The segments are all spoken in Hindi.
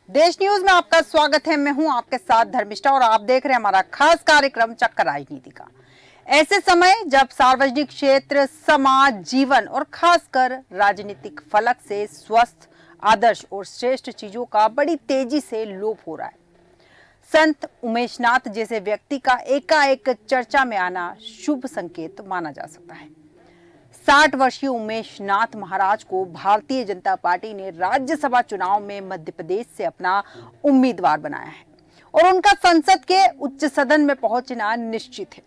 देश न्यूज में आपका स्वागत है। मैं हूं आपके साथ धर्मिष्ठा और आप देख रहे हैं हमारा खास कार्यक्रम चक्कर राजनीति का। ऐसे समय जब सार्वजनिक क्षेत्र, समाज, जीवन और खासकर राजनीतिक फलक से स्वस्थ, आदर्श और श्रेष्ठ चीजों का बड़ी तेजी से लोप हो रहा है, संत उमेशनाथ जैसे व्यक्ति का एकाएक चर्चा में आना शुभ संकेत माना जा सकता है। 60 वर्षीय उमेशनाथ महाराज को भारतीय जनता पार्टी ने राज्यसभा चुनाव में मध्य प्रदेश से अपना उम्मीदवार बनाया है और उनका संसद के उच्च सदन में पहुंचना निश्चित है।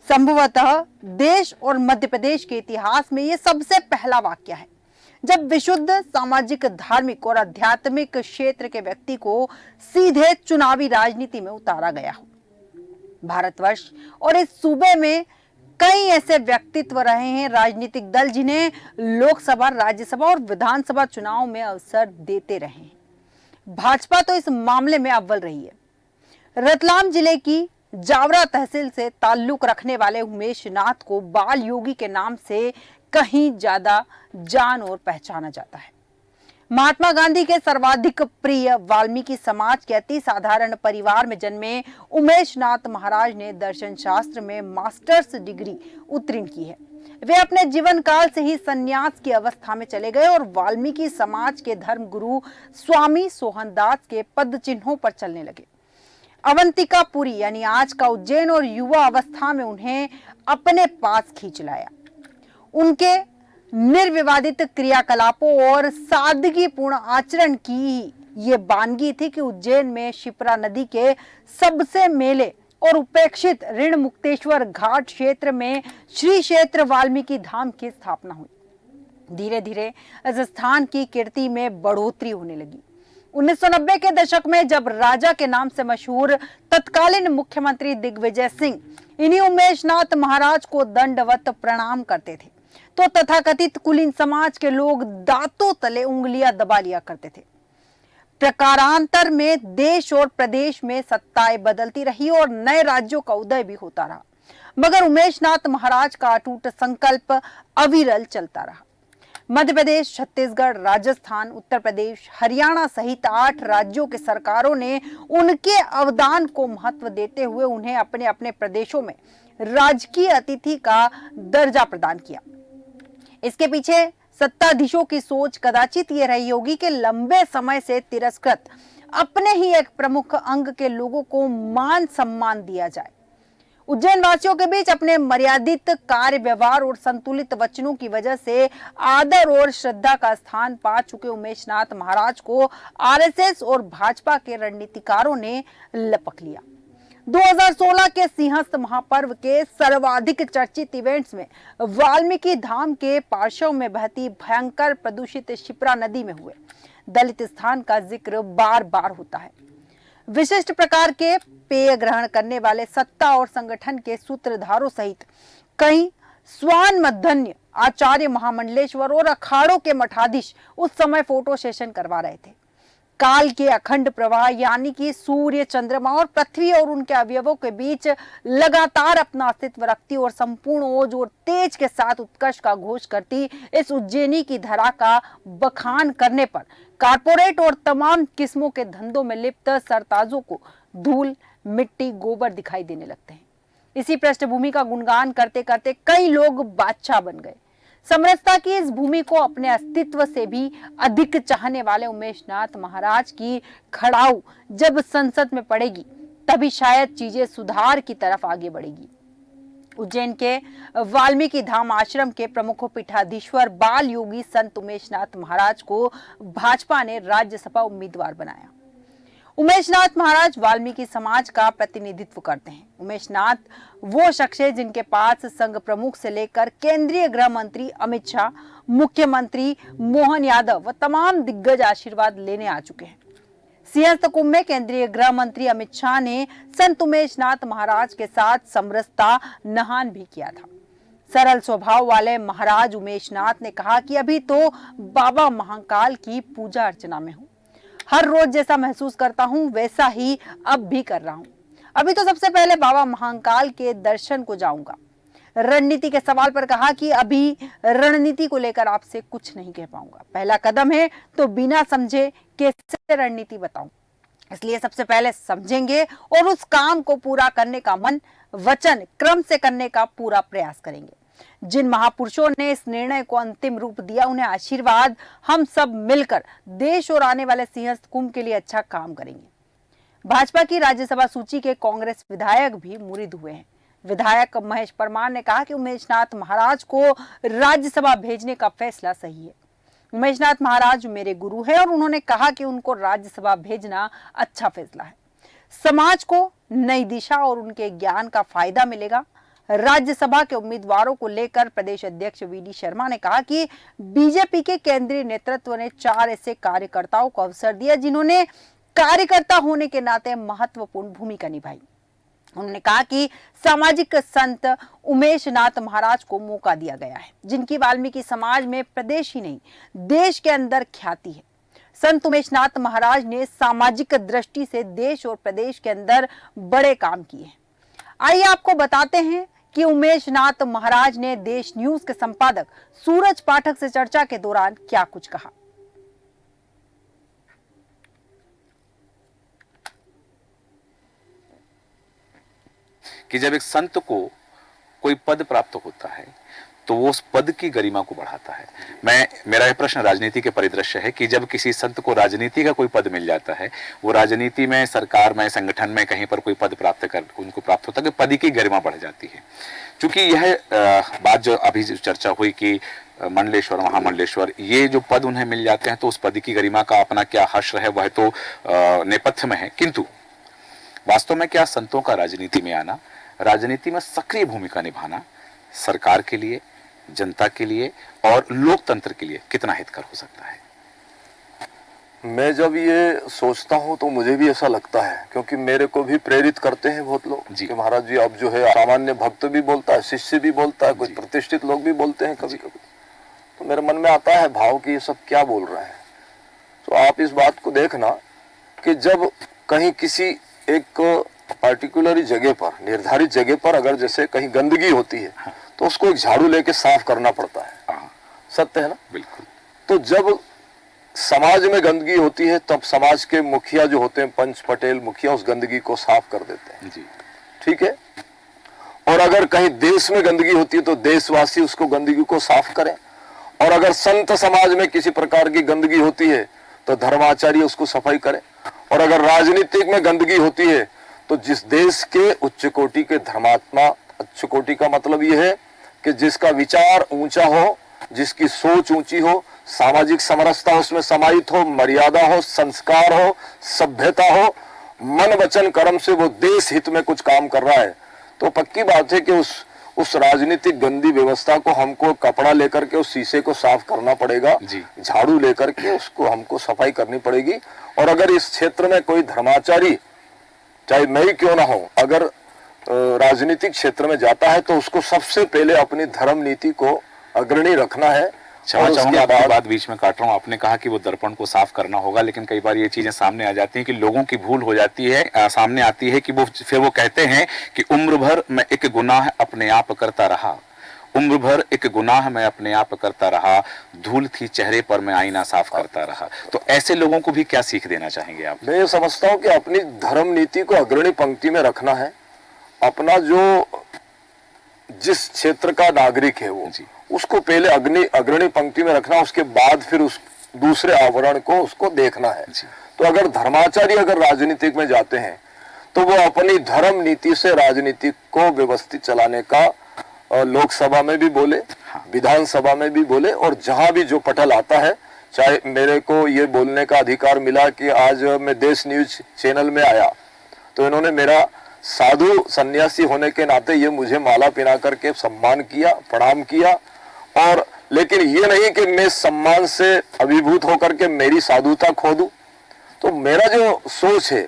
संभवतः देश और मध्य प्रदेश के इतिहास में यह सबसे पहला वाकया है जब विशुद्ध सामाजिक, धार्मिक और आध्यात्मिक क्षेत्र के व्यक्ति को सीधे चुनावी राजनीति में उतारा गया हो। भारतवर्ष और इस सूबे में कई ऐसे व्यक्तित्व रहे हैं, राजनीतिक दल जिन्हें लोकसभा, राज्यसभा और विधानसभा चुनाव में अवसर देते रहे हैं। भाजपा तो इस मामले में अव्वल रही है। रतलाम जिले की जावरा तहसील से ताल्लुक रखने वाले उमेशनाथ को बाल योगी के नाम से कहीं ज्यादा जान और पहचाना जाता है। महात्मा गांधी के सर्वाधिक प्रिय वाल्मीकि समाज के अति साधारण परिवार में जन्मे उमेशनाथ महाराज ने दर्शन शास्त्र में मास्टर्स डिग्री उत्तीर्ण की है। वे अपने जीवन काल से ही संन्यास की अवस्था में चले गए और वाल्मीकि समाज के धर्म गुरु स्वामी सोहनदास के पद चिन्हों पर चलने लगे। अवंतिकापुरी यानी आज का उज्जैन और युवा अवस्था में उन्हें अपने पास खींच लाया। उनके निर्विवादित क्रियाकलापों और सादगीपूर्ण आचरण की ये वानगी थी कि उज्जैन में शिप्रा नदी के सबसे मेले और उपेक्षित ऋण मुक्तेश्वर घाट क्षेत्र में श्री क्षेत्र वाल्मीकि धाम की स्थापना हुई। धीरे धीरे इस स्थान की कीर्ति में बढ़ोतरी होने लगी। 1990 के दशक में जब राजा के नाम से मशहूर तत्कालीन मुख्यमंत्री दिग्विजय सिंह इन्हीं उमेशनाथ महाराज को दंडवत प्रणाम करते थे तो तथाकथित कुलीन समाज के लोग दांतों तले उंगलियां दबा लिया करते थे। प्रकारांतर में देश और प्रदेश में सत्ताएं बदलती रही और नए राज्यों का उदय भी होता रहा, मगर उमेशनाथ महाराज का अटूट संकल्प अविरल चलता रहा। मध्य प्रदेश, छत्तीसगढ़, राजस्थान, उत्तर प्रदेश, हरियाणा सहित 8 राज्यों के सरकारों ने उनके अवदान को महत्व देते हुए उन्हें अपने अपने प्रदेशों में राजकीय अतिथि का दर्जा प्रदान किया। इसके पीछे सत्ताधीशों की सोच कदाचित ये रही होगी कि लंबे समय से तिरस्कृत अपने ही एक प्रमुख अंग के लोगों को मान सम्मान दिया जाए। उज्जैन वासियों के बीच अपने मर्यादित कार्य व्यवहार और संतुलित वचनों की वजह से आदर और श्रद्धा का स्थान पा चुके उमेशनाथ महाराज को आरएसएस और भाजपा के रणनीतिकारों ने लपक लिया। 2016 के सिंहस्थ महापर्व के सर्वाधिक चर्चित इवेंट्स में वाल्मीकि धाम के पार्श्व में बहती भयंकर प्रदूषित शिप्रा नदी में हुए दलित स्थान का जिक्र बार बार होता है। विशिष्ट प्रकार के पेय ग्रहण करने वाले सत्ता और संगठन के सूत्रधारों सहित कई स्वान मध्यन्य, आचार्य महामंडलेश्वर और अखाड़ों के मठाधीश उस समय फोटो सेशन करवा रहे थे। काल के अखंड प्रवाह यानी कि सूर्य, चंद्रमा और पृथ्वी और उनके अवयवों के बीच लगातार अपना अस्तित्व रखती और संपूर्ण ओज और तेज के साथ उत्कर्ष का घोष करती इस उज्जैनी की धरा का बखान करने पर कारपोरेट और तमाम किस्मों के धंधों में लिप्त सरताजों को धूल, मिट्टी, गोबर दिखाई देने लगते हैं। इसी पृष्ठभूमि का गुणगान करते करते कई लोग बादशाह बन गए। समरसता की इस भूमि को अपने अस्तित्व से भी अधिक चाहने वाले उमेशनाथ महाराज की खड़ाऊ जब संसद में पड़ेगी तभी शायद चीजें सुधार की तरफ आगे बढ़ेगी। उज्जैन के वाल्मीकि धाम आश्रम के प्रमुख पीठाधीश्वर बाल योगी संत उमेशनाथ महाराज को भाजपा ने राज्यसभा उम्मीदवार बनाया। उमेशनाथ महाराज वाल्मीकि समाज का प्रतिनिधित्व करते हैं। उमेशनाथ वो शख्स है जिनके पास संघ प्रमुख से लेकर केंद्रीय गृह मंत्री अमित शाह, मुख्यमंत्री मोहन यादव व तमाम दिग्गज आशीर्वाद लेने आ चुके हैं। सिंहस्थ कुंभ में केंद्रीय गृह मंत्री अमित शाह ने संत उमेशनाथ महाराज के साथ समरसता नहान भी किया था। सरल स्वभाव वाले महाराज उमेशनाथ ने कहा कि अभी तो बाबा महाकाल की पूजा अर्चना में हूँ। हर रोज जैसा महसूस करता हूँ वैसा ही अब भी कर रहा हूँ। अभी तो सबसे पहले बाबा महाकाल के दर्शन को जाऊंगा। रणनीति के सवाल पर कहा कि अभी रणनीति को लेकर आपसे कुछ नहीं कह पाऊंगा। पहला कदम है तो बिना समझे कैसे रणनीति बताऊं, इसलिए सबसे पहले समझेंगे और उस काम को पूरा करने का मन वचन क्रम से करने का पूरा प्रयास करेंगे। जिन महापुरुषों ने इस निर्णय को अंतिम रूप दिया, उन्हें आशीर्वाद। हम सब मिलकर देश और आने वाले सिंहस्थ कुंभ के लिए अच्छा काम करेंगे। भाजपा की राज्यसभा सूची के कांग्रेस विधायक भी मुरीद हुए हैं। विधायक महेश परमार ने कहा कि उमेशनाथ महाराज को राज्यसभा भेजने का फैसला सही है। उमेशनाथ महाराज मेरे गुरु हैं और उन्होंने कहा कि उनको राज्यसभा भेजना अच्छा फैसला है। समाज को नई दिशा और उनके ज्ञान का फायदा मिलेगा। राज्यसभा के उम्मीदवारों को लेकर प्रदेश अध्यक्ष वीडी शर्मा ने कहा कि बीजेपी के केंद्रीय नेतृत्व ने 4 ऐसे कार्यकर्ताओं को अवसर दिया जिन्होंने कार्यकर्ता होने के नाते महत्वपूर्ण भूमिका निभाई। उन्होंने कहा कि सामाजिक संत उमेशनाथ महाराज को मौका दिया गया है, जिनकी वाल्मीकि समाज में प्रदेश ही नहीं देश के अंदर ख्याति है। संत उमेशनाथ महाराज ने सामाजिक दृष्टि से देश और प्रदेश के अंदर बड़े काम किए हैं। आइए आपको बताते हैं कि उमेशनाथ महाराज ने देश न्यूज के संपादक सूरज पाठक से चर्चा के दौरान क्या कुछ कहा। कि जब एक संत को कोई पद प्राप्त होता है तो वो उस पद की गरिमा को बढ़ाता है। मेरा यह प्रश्न राजनीति के परिदृश्य है कि जब किसी संत को राजनीति का कोई पद मिल जाता है, वो राजनीति में, सरकार में, संगठन में कहीं पर कोई पद उनको प्राप्त होता है, पद की गरिमा बढ़ जाती है। क्योंकि यह बात जो अभी चर्चा हुई कि मंडलेश्वर, महामंडलेश्वर, ये जो पद उन्हें मिल जाते हैं तो उस पद की गरिमा का अपना क्या हर्ष है, वह तो नेपथ्य में है। किंतु वास्तव में क्या संतों का राजनीति में आना, राजनीति में सक्रिय भूमिका निभाना सरकार के लिए, जनता के लिए और लोकतंत्र के लिए कितना हितकर हो सकता है? मैं जब ये सोचता हूँ तो मुझे भी ऐसा लगता है, क्योंकि मेरे को भी प्रेरित करते हैं बहुत लोग कि महाराज जी अब जो है, सामान्य भक्त भी बोलता है, शिष्य भी बोलता है, कुछ प्रतिष्ठित लोग भी बोलते हैं कभी कभी, तो मेरे मन में आता है भाव कि ये सब क्या बोल रहे हैं। तो आप इस बात को देखना कि जब कहीं किसी एक पार्टिकुलर जगह पर, निर्धारित जगह पर अगर जैसे कहीं गंदगी होती है तो उसको एक झाड़ू लेके साफ करना पड़ता है। सत्य है ना? बिल्कुल। तो जब समाज में गंदगी होती है तब समाज के मुखिया जो होते हैं, पंच पटेल मुखिया, उस गंदगी को साफ कर देते हैं जी। ठीक है। और अगर कहीं देश में गंदगी होती है तो देशवासी उसको गंदगी को साफ करें। और अगर संत समाज में किसी प्रकार की गंदगी होती है तो धर्माचार्य उसको सफाई करें। और अगर राजनीतिक में गंदगी होती है तो जिस देश के उच्च कोटि के धर्मात्मा, उच्च कोटि का मतलब यह है कि जिसका विचार ऊंचा हो, जिसकी सोच ऊंची हो, सामाजिक समरसता उसमें समाहित हो, मर्यादा हो, संस्कार हो, सभ्यता हो, मन वचन कर्म से वो देश हित में कुछ काम कर रहा है, तो पक्की बात है कि उस राजनीतिक गंदी व्यवस्था को हमको कपड़ा लेकर के उस शीशे को साफ करना पड़ेगा, झाड़ू लेकर के उसको हमको सफाई करनी पड़ेगी। और अगर इस क्षेत्र में कोई धर्माचारी, चाहे मैं ही क्यों ना हो, अगर राजनीतिक क्षेत्र में जाता है तो उसको सबसे पहले अपनी धर्म नीति को अग्रणी रखना है। क्षमा चाहूंगा, आपकी बात बीच में काट रहा हूँ। आपने कहा कि वो दर्पण को साफ करना होगा, लेकिन कई बार ये चीजें सामने आ जाती हैं कि लोगों की भूल हो जाती है, सामने आती है कि वो कहते हैं कि उम्र भर मैं एक गुनाह अपने आप करता रहा, उम्र भर एक गुनाह मैं अपने आप करता रहा, धूल थी चेहरे पर मैं आईना साफ करता रहा। तो ऐसे लोगों को भी क्या सीख देना चाहेंगे आप? मैं ये समझता हूँ कि अपनी धर्म नीति को अग्रणी पंक्ति में रखना है। अपना जो जिस क्षेत्र का नागरिक है वो उसको पहले अग्रणी पंक्ति में रखना, उसके बाद फिर उस दूसरे आवरण को उसको देखना है। तो अगर धर्माचार्य अगर राजनीतिक में जाते हैं तो वो अपनी धर्म नीति से राजनीति को व्यवस्थित चलाने का लोकसभा में भी बोले, विधानसभा में भी बोले, और जहां भी जो पटल आता है, चाहे मेरे को ये बोलने का अधिकार मिला कि आज मैं देश न्यूज चैनल में आया तो इन्होंने मेरा साधु सन्यासी होने के नाते ये मुझे माला पहना करके सम्मान किया, प्रणाम किया। और लेकिन ये नहीं कि मैं सम्मान से अभिभूत होकर के मेरी साधुता खो दूं। तो मेरा जो सोच है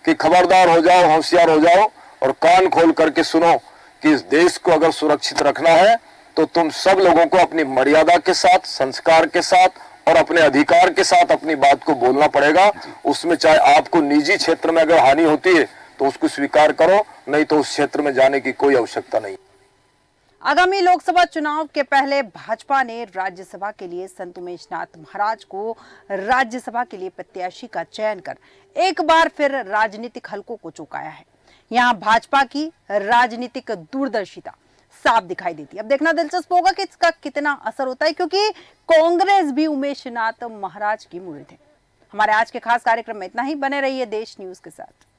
कि खबरदार हो जाओ, होशियार हो जाओ और कान खोल करके सुनो कि इस देश को अगर सुरक्षित रखना है तो तुम सब लोगों को अपनी मर्यादा के साथ, संस्कार के साथ और अपने अधिकार के साथ अपनी बात को बोलना पड़ेगा। उसमें चाहे आपको निजी क्षेत्र में अगर हानि होती है तो उसको स्वीकार करो, नहीं तो उस क्षेत्र में जाने की कोई आवश्यकता नहीं। आगामी लोकसभा चुनाव के पहले भाजपा ने राज्यसभा के लिए संत उमेशनाथ महाराज को राज्यसभा के लिए प्रत्याशी का चयन कर एक बार फिर राजनीतिक हलकों को चौंकाया है। यहां भाजपा की राजनीतिक दूरदर्शिता साफ दिखाई देती है। अब देखना दिलचस्प होगा कि इसका कितना असर होता है, क्योंकि कांग्रेस भी उमेशनाथ महाराज की मुरीद है। हमारे आज के खास कार्यक्रम में इतना ही। बने रहिए देश न्यूज के साथ।